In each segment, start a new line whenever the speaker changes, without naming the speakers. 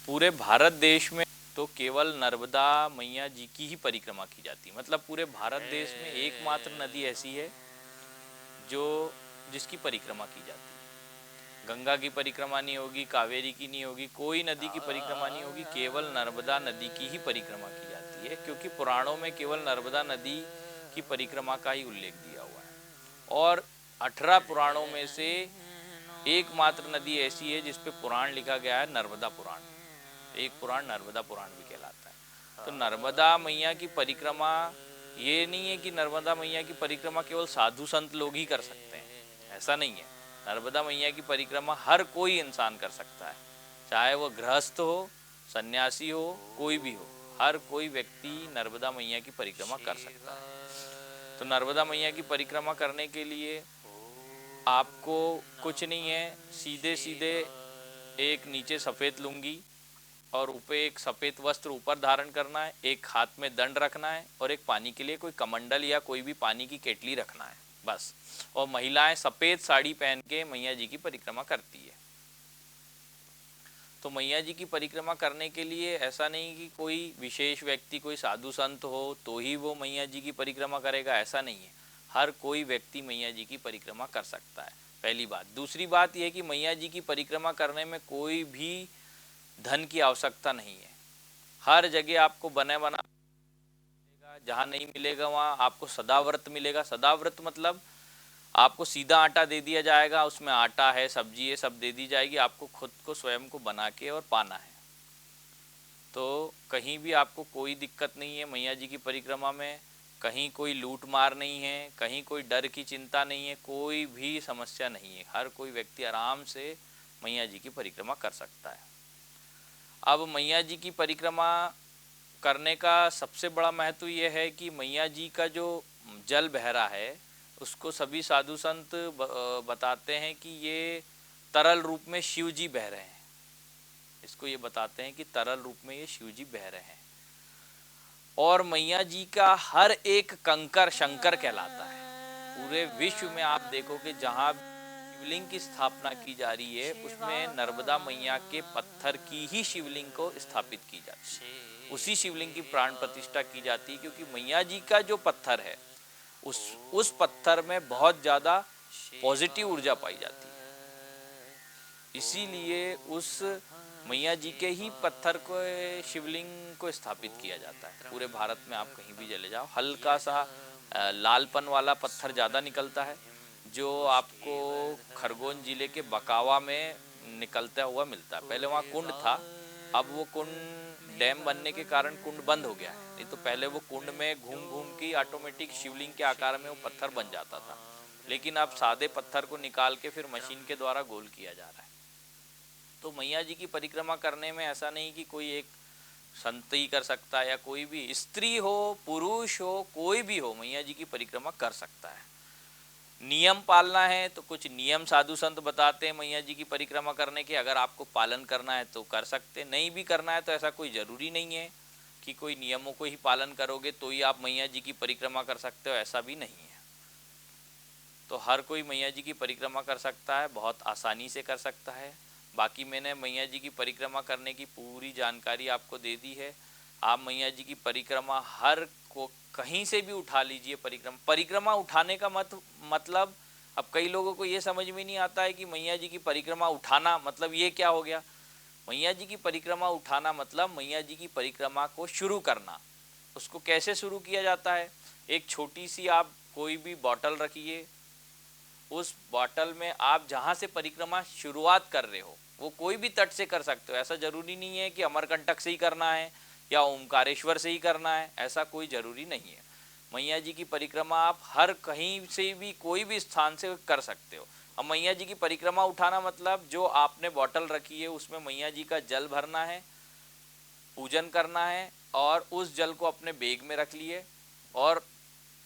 पूरे भारत देश में तो केवल नर्मदा मैया जी की ही परिक्रमा की जाती है। मतलब पूरे भारत देश में एकमात्र नदी ऐसी है जो जिसकी परिक्रमा की जाती है। गंगा की परिक्रमा नहीं होगी, कावेरी की नहीं होगी, कोई नदी की परिक्रमा नहीं होगी, केवल नर्मदा नदी की ही परिक्रमा की जाती है, क्योंकि पुराणों में केवल नर्मदा नदी की परिक्रमा का ही उल्लेख दिया हुआ है। और 18 पुराणों में से एकमात्र नदी ऐसी है जिस पे पुराण लिखा गया है, नर्मदा पुराण। एक पुराण नर्मदा पुराण भी कहलाता है। तो नर्मदा मैया की परिक्रमा, ये नहीं है कि नर्मदा मैया की परिक्रमा केवल साधु संत लोग ही कर सकते हैं, ऐसा नहीं है। नर्मदा मैया की परिक्रमा हर कोई इंसान कर सकता है, चाहे वो गृहस्थ हो, सन्यासी हो, कोई भी हो, हर कोई व्यक्ति नर्मदा मैया की परिक्रमा कर सकता है। तो नर्मदा मैया की परिक्रमा करने के लिए आपको कुछ नहीं है, सीधे सीधे एक नीचे सफ़ेद लुंगी और ऊपर एक सफ़ेद वस्त्र ऊपर धारण करना है, एक हाथ में दंड रखना है और एक पानी के लिए कोई कमंडल या कोई भी पानी की केटली रखना है, बस। और महिलाएं सफ़ेद साड़ी पहन के मैया जी की परिक्रमा करती है। तो मैया जी की परिक्रमा करने के लिए ऐसा नहीं कि कोई विशेष व्यक्ति, कोई साधु संत हो तो ही वो मैया जी की परिक्रमा करेगा, ऐसा नहीं है। हर कोई व्यक्ति मैया जी की परिक्रमा कर सकता है, पहली बात। दूसरी बात यह है कि मैया जी की परिक्रमा करने में कोई भी धन की आवश्यकता नहीं है। हर जगह आपको बने बना मिलेगा, जहाँ नहीं मिलेगा वहाँ आपको सदाव्रत मिलेगा। सदाव्रत मतलब आपको सीधा आटा दे दिया जाएगा, उसमें आटा है, सब्जी है, सब दे दी जाएगी, आपको खुद को स्वयं को बना के और पाना है। तो कहीं भी आपको कोई दिक्कत नहीं है मैया जी की परिक्रमा में, कहीं कोई लूट मार नहीं है, कहीं कोई डर की चिंता नहीं है, कोई भी समस्या नहीं है। हर कोई व्यक्ति आराम से मैया जी की परिक्रमा कर सकता है। अब मैया जी की परिक्रमा करने का सबसे बड़ा महत्व यह है कि मैया जी का जो जल बह रहा है उसको सभी साधु संत बताते हैं कि ये तरल रूप में शिव जी बह रहे हैं। इसको ये बताते हैं कि तरल रूप में ये शिव जी बह रहे हैं। और मैया जी का हर एक कंकर शंकर कहलाता है। पूरे विश्व में आप देखोगे जहाँ शिवलिंग की स्थापना की जा रही है उसमें नर्मदा मैया के पत्थर की ही शिवलिंग को स्थापित की जाती है, उसी शिवलिंग की प्राण प्रतिष्ठा की जाती है, क्योंकि मैया जी का जो पत्थर है उस पत्थर में बहुत ज़्यादा पॉजिटिव ऊर्जा पाई जाती है। इसीलिए उस मैया जी के ही पत्थर को, शिवलिंग को स्थापित किया जाता है। पूरे भारत में आप कहीं भी चले जाओ, हल्का सा लालपन वाला पत्थर ज़्यादा निकलता है, जो आपको खरगोन जिले के बकावा में निकलता हुआ मिलता है। पहले वहाँ कुंड था, अब वो कुंड डैम बनने के कारण कुंड बंद हो गया है, नहीं तो पहले वो कुंड में घूम घूम के ऑटोमेटिक शिवलिंग के आकार में वो पत्थर बन जाता था। लेकिन अब सादे पत्थर को निकाल के फिर मशीन के द्वारा गोल किया जा रहा है। तो मैया जी की परिक्रमा करने में ऐसा नहीं कि कोई एक संत ही कर सकता है, या कोई भी स्त्री हो, पुरुष हो, कोई भी हो मैया जी की परिक्रमा कर सकता है। नियम पालना है तो कुछ नियम साधु संत बताते हैं मैया जी की परिक्रमा करने के, अगर आपको पालन करना है तो कर सकते, नहीं भी करना है तो ऐसा कोई ज़रूरी नहीं है कि कोई नियमों को ही पालन करोगे तो ही आप मैया जी की परिक्रमा कर सकते हो, ऐसा भी नहीं है। तो हर कोई मैया जी की परिक्रमा कर सकता है, बहुत आसानी से कर सकता है। बाकी मैंने मैया जी की परिक्रमा करने की पूरी जानकारी आपको दे दी है। आप मैया जी की परिक्रमा हर को कहीं से भी उठा लीजिए। परिक्रमा उठाने का मतलब अब कई लोगों को ये समझ में नहीं आता है कि मैया जी की परिक्रमा उठाना मतलब ये क्या हो गया। मैया जी की परिक्रमा उठाना मतलब मैया जी की परिक्रमा को शुरू करना। उसको कैसे शुरू किया जाता है, एक छोटी सी आप कोई भी बॉटल रखिए, उस बॉटल में आप जहाँ से परिक्रमा शुरुआत कर रहे हो वो कोई भी तट से कर सकते हो। ऐसा ज़रूरी नहीं है कि अमरकंटक से ही करना है या ओमकारेश्वर से ही करना है, ऐसा कोई ज़रूरी नहीं है। मैया जी की परिक्रमा आप हर कहीं से भी कोई भी स्थान से कर सकते हो। अब मैया जी की परिक्रमा उठाना मतलब जो आपने बॉटल रखी है उसमें मैया जी का जल भरना है, पूजन करना है और उस जल को अपने बैग में रख लिए और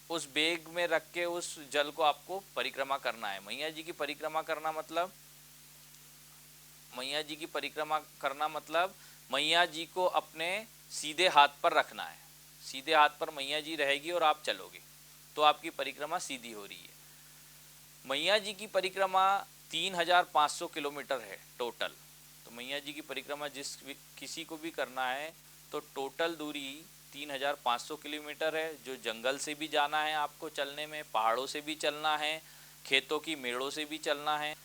उस बैग में रख के उस जल को आपको परिक्रमा करना है। मैया जी की परिक्रमा करना मतलब मैया जी की परिक्रमा करना मतलब मैया जी को अपने सीधे हाथ पर रखना है। सीधे हाथ पर मैया जी रहेगी और आप चलोगे तो आपकी परिक्रमा सीधी हो रही है। मैया जी की परिक्रमा 3500 किलोमीटर है टोटल। तो मैया जी की परिक्रमा किसी को भी करना है तो टोटल दूरी 3500 किलोमीटर है, जो जंगल से भी जाना है आपको चलने में, पहाड़ों से भी चलना है, खेतों की मेड़ों से भी चलना है।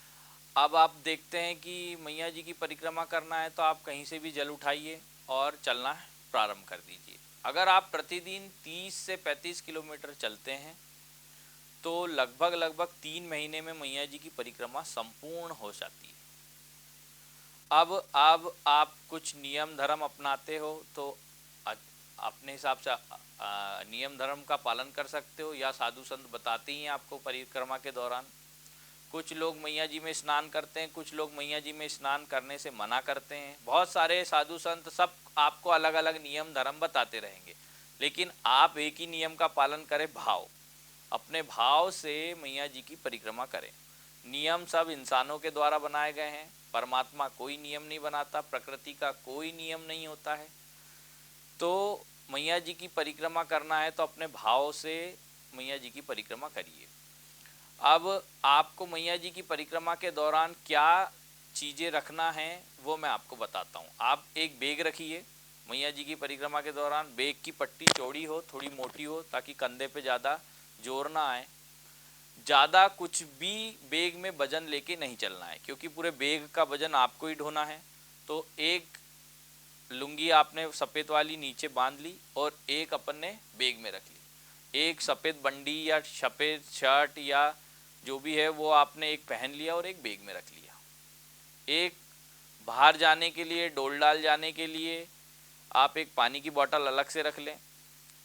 अब आप देखते हैं कि मैया जी की परिक्रमा करना है तो आप कहीं से भी जल उठाइए और चलना प्रारंभ कर दीजिए। अगर आप प्रतिदिन 30 से 35 किलोमीटर चलते हैं तो लगभग 3 महीने में मैया जी की परिक्रमा संपूर्ण हो जाती है। अब आप कुछ नियम धर्म अपनाते हो तो अपने हिसाब से नियम धर्म का पालन कर सकते हो, या साधु संत बताते ही हैं आपको परिक्रमा के दौरान। कुछ लोग मैया जी में स्नान करते हैं, कुछ लोग मैया जी में स्नान करने से मना करते हैं। बहुत सारे साधु संत सब आपको अलग अलग नियम धर्म बताते रहेंगे, लेकिन आप एक ही नियम का पालन करें, भाव। अपने भाव से मैया जी की परिक्रमा करें। नियम सब इंसानों के द्वारा बनाए गए हैं, परमात्मा कोई नियम नहीं बनाता, प्रकृति का कोई नियम नहीं होता है। तो मैया जी की परिक्रमा करना है तो अपने भाव से मैया जी की परिक्रमा करिए। अब आपको मैया जी की परिक्रमा के दौरान क्या चीज़ें रखना है वो मैं आपको बताता हूँ। आप एक बैग रखिए मैया जी की परिक्रमा के दौरान। बैग की पट्टी चौड़ी हो, थोड़ी मोटी हो, ताकि कंधे पे ज़्यादा जोर ना आए। ज़्यादा कुछ भी बैग में वजन लेके नहीं चलना है, क्योंकि पूरे बैग का वजन आपको ही ढोना है। तो एक लुंगी आपने सफ़ेद वाली नीचे बांध ली और एक अपन ने बैग में रख ली। एक सफ़ेद बंडी या सफ़ेद शर्ट या जो भी है वो आपने एक पहन लिया और एक बैग में रख लिया। एक बाहर जाने के लिए, डोल डाल जाने के लिए आप एक पानी की बोतल अलग से रख लें।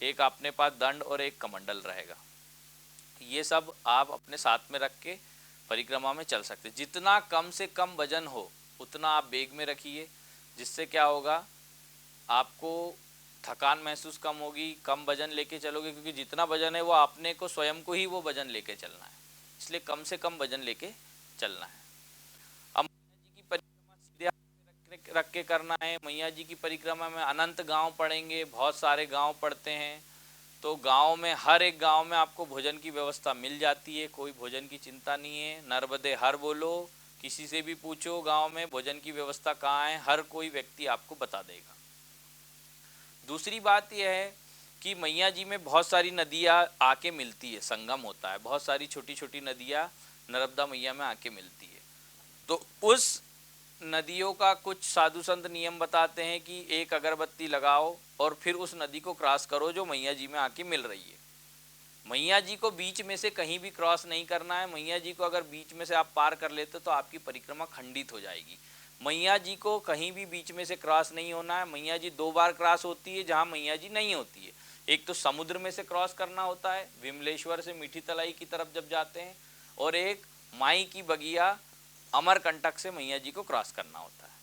एक अपने पास दंड और एक कमंडल रहेगा। ये सब आप अपने साथ में रख के परिक्रमा में चल सकते। जितना कम से कम वजन हो उतना आप बैग में रखिए, जिससे क्या होगा, आपको थकान महसूस कम होगी। कम वजन लेके चलोगे, क्योंकि जितना वजन है वो आपने को स्वयं को ही वो वजन लेके चलना है, इसलिए कम से कम वजन लेके चलना है। अब मैया जी की परिक्रमा सीधे हाथ में रख के करना है। मैया जी की परिक्रमा में अनंत गांव पड़ेंगे, बहुत सारे गांव पड़ते हैं। तो गांव में, हर एक गांव में आपको भोजन की व्यवस्था मिल जाती है, कोई भोजन की चिंता नहीं है। नर्मदे हर बोलो, किसी से भी पूछो गांव में भोजन की व्यवस्था कहाँ है, हर कोई व्यक्ति आपको बता देगा। दूसरी बात यह है कि मैया जी में बहुत सारी नदियाँ आके मिलती है, संगम होता है, बहुत सारी छोटी छोटी नदियाँ नर्मदा मैया में आके मिलती है। तो उस नदियों का कुछ साधु संत नियम बताते हैं कि एक अगरबत्ती लगाओ और फिर उस नदी को क्रॉस करो जो मैया जी में आके मिल रही है। मैया जी को बीच में से कहीं भी क्रॉस नहीं करना है। मैया जी को अगर बीच में से आप पार कर लेते तो आपकी परिक्रमा खंडित हो जाएगी। मैया जी को कहीं भी बीच में से क्रॉस नहीं होना है। मैया जी 2 बार क्रॉस होती है जहाँ मैया जी नहीं होती है। एक तो समुद्र में से क्रॉस करना होता है, विमलेश्वर से मीठी तलाई की तरफ जब जाते हैं, और एक माई की बगिया अमरकंटक से मैया जी को क्रॉस करना होता है।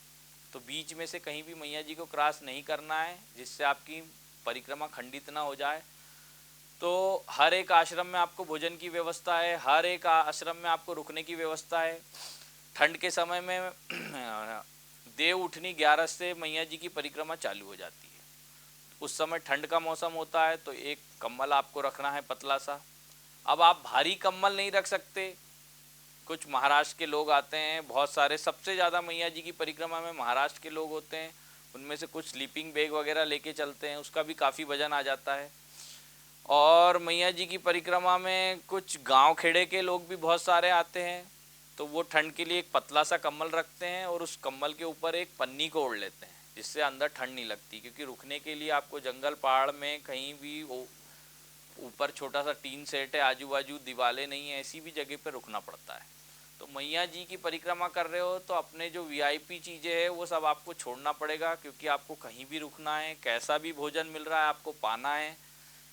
तो बीच में से कहीं भी मैया जी को क्रॉस नहीं करना है, जिससे आपकी परिक्रमा खंडित ना हो जाए। तो हर एक आश्रम में आपको भोजन की व्यवस्था है, हर एक आश्रम में आपको रुकने की व्यवस्था है। ठंड के समय में देव उठनी 11 से मैया जी की परिक्रमा चालू हो जाती है। उस समय ठंड का मौसम होता है, तो एक कम्बल आपको रखना है पतला सा। अब आप भारी कम्बल नहीं रख सकते। कुछ महाराष्ट्र के लोग आते हैं, बहुत सारे, सबसे ज़्यादा मैया जी की परिक्रमा में महाराष्ट्र के लोग होते हैं। उनमें से कुछ स्लीपिंग बैग वगैरह लेके चलते हैं, उसका भी काफ़ी वजन आ जाता है। और मैया जी की परिक्रमा में कुछ गांव खेड़े के लोग भी बहुत सारे आते हैं, तो वो ठंड के लिए एक पतला सा कम्बल रखते हैं और उस कम्बल के ऊपर एक पन्नी को ओढ़ लेते हैं, जिससे अंदर ठंड नहीं लगती। क्योंकि रुकने के लिए आपको जंगल पहाड़ में कहीं भी ऊपर छोटा सा टीन सेट है, आजू बाजू दीवारें नहीं है, ऐसी भी जगह पर रुकना पड़ता है। तो मैया जी की परिक्रमा कर रहे हो तो अपने जो वीआईपी चीज़ें हैं वो सब आपको छोड़ना पड़ेगा, क्योंकि आपको कहीं भी रुकना है, कैसा भी भोजन मिल रहा है आपको पाना है।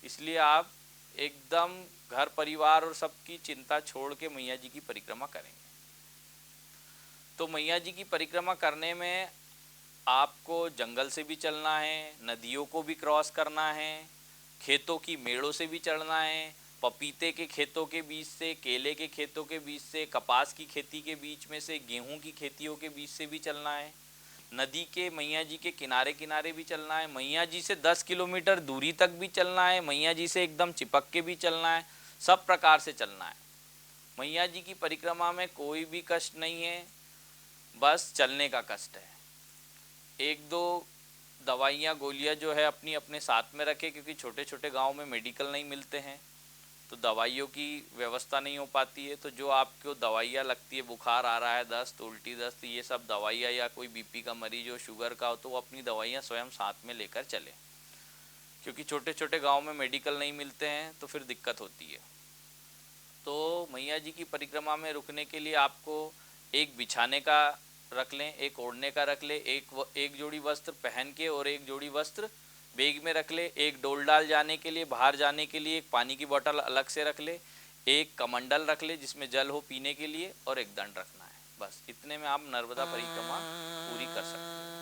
इसलिए आप एकदम घर परिवार और सबकी चिंता छोड़ के मैया जी की परिक्रमा करेंगे। तो मैया जी की परिक्रमा करने में आपको जंगल से भी चलना है, नदियों को भी क्रॉस करना है, खेतों की मेड़ों से भी चढ़ना है, पपीते के खेतों के बीच से, केले के खेतों के बीच से, कपास की खेती के बीच में से, गेहूं की खेतियों के बीच से भी चलना है, नदी के मैया जी के किनारे किनारे भी चलना है, मैया जी से 10 किलोमीटर दूरी तक भी चलना है, मैया जी से एकदम चिपक के भी चलना है, सब प्रकार से चलना है। मैया जी की परिक्रमा में कोई भी कष्ट नहीं है, बस चलने का कष्ट है। एक दो दवाइयाँ गोलियाँ जो है अपनी अपने साथ में रखें, क्योंकि छोटे छोटे गांव में मेडिकल नहीं मिलते हैं तो दवाइयों की व्यवस्था नहीं हो पाती है। तो जो आपको दवाइयाँ लगती है, बुखार आ रहा है, दस्त, उल्टी दस्त, ये सब दवाइयाँ, या कोई बीपी का मरीज हो, शुगर का हो, तो वो अपनी दवाइयाँ स्वयं साथ में लेकर चले, क्योंकि छोटे छोटे गांव में मेडिकल नहीं मिलते हैं तो फिर दिक्कत होती है। तो मैया जी की परिक्रमा में रुकने के लिए आपको एक बिछाने का रख लें, एक ओढ़ने का रख ले, एक जोड़ी वस्त्र पहन के और एक जोड़ी वस्त्र बैग में रख ले, एक डोल डाल जाने के लिए, बाहर जाने के लिए एक पानी की बोतल अलग से रख ले, एक कमंडल रख ले जिसमें जल हो पीने के लिए, और एक दंड रखना है। बस इतने में आप नर्मदा परिक्रमा पूरी कर सकते हैं।